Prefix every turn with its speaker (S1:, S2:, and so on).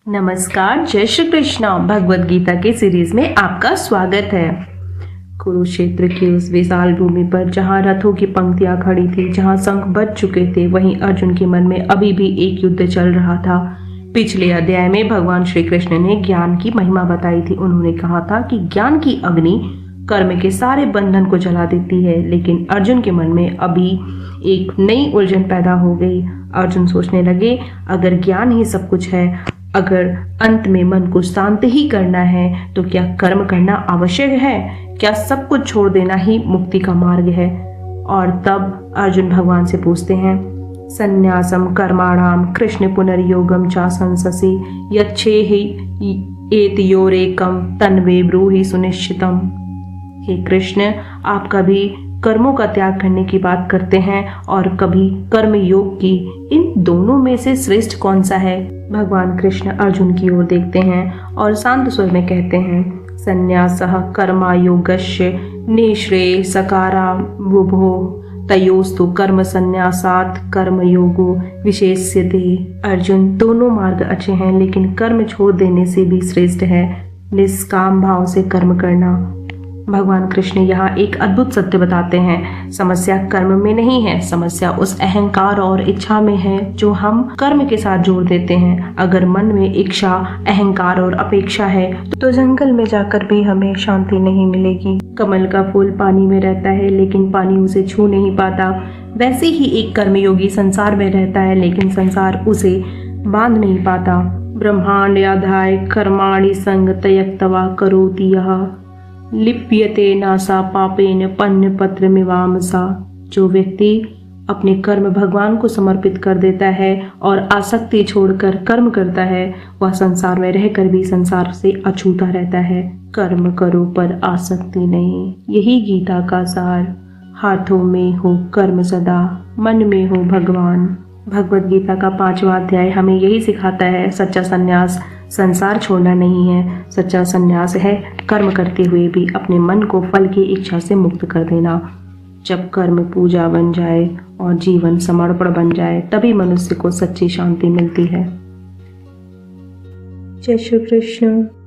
S1: नमस्कार, जय श्री कृष्ण। भगवत गीता के सीरीज में आपका स्वागत है। कुरुक्षेत्र की उस विशाल भूमि पर जहां रथों की पंक्तियां खड़ी थी, जहां शंख बज चुके थे, वहीं अर्जुन के मन में अभी भी एक युद्ध चल रहा था। पिछले अध्याय में भगवान श्री कृष्ण ने ज्ञान की महिमा बताई थी। उन्होंने कहा था कि ज्ञान की अग्नि कर्म के सारे बंधन को जला देती है, लेकिन अर्जुन के मन में अभी एक नई उलझन पैदा हो गई। अर्जुन सोचने लगे, अगर ज्ञान ही सब कुछ है, अगर अंत में मन को शांत ही करना है, तो क्या कर्म करना आवश्यक है? क्या सब कुछ छोड़ देना ही मुक्ति का मार्ग है? और तब अर्जुन भगवान से पूछते हैं, संन्यासम कर्माणाम कृष्ण पुनर्योगम चासंससि यच्छेहि एतयोरेकम तन्वे ब्रूहि सुनिश्चितम। हे कृष्ण, आप कभी कर्मों का त्याग करने की बात करते हैं और कभी कर्म योग की, इन दोनों में से श्रेष्ठ कौन सा है? भगवान कृष्ण अर्जुन की ओर देखते हैं और शांत स्वर में कहते हैं, संन्यासः कर्मयोगस्य निःश्रेयः सकारावुभो तयोस्तु कर्म संन्यासात् कर्मयोगो विशेष्यते। अर्जुन, दोनों मार्ग अच्छे हैं, लेकिन कर्म छोड़ देने से भी श्रेष्ठ है निष्काम भाव से कर्म करना। भगवान कृष्ण यहाँ एक अद्भुत सत्य बताते हैं। समस्या कर्म में नहीं है, समस्या उस अहंकार और इच्छा में है जो हम कर्म के साथ जोड़ देते हैं। अगर मन में इच्छा, अहंकार और अपेक्षा है तो जंगल में जाकर भी हमें शांति नहीं मिलेगी। कमल का फूल पानी में रहता है, लेकिन पानी उसे छू नहीं पाता। वैसे ही एक कर्मयोगी संसार में रहता है, लेकिन संसार उसे बांध नहीं पाता। ब्रह्मांड आधाय कर्माणि संग त्यक्त्वा करोति यः लिप्यते नासा पापेन पन्न पत्र मिवामसा। जो व्यक्ति अपने कर्म भगवान को समर्पित कर देता है और आसक्ति छोड़कर कर्म करता है, वह संसार में रहकर भी संसार से अछूता रहता है। कर्म करो पर आसक्ति नहीं, यही गीता का सार। हाथों में हो कर्म सदा, मन में हो भगवान। भगवत गीता का 5वां अध्याय हमें यही सिखाता है। सच्चा संन्यास संसार छोड़ना नहीं है, सच्चा संन्यास है कर्म करते हुए भी अपने मन को फल की इच्छा से मुक्त कर देना। जब कर्म पूजा बन जाए और जीवन समर्पण बन जाए, तभी मनुष्य को सच्ची शांति मिलती है। जय श्री कृष्ण।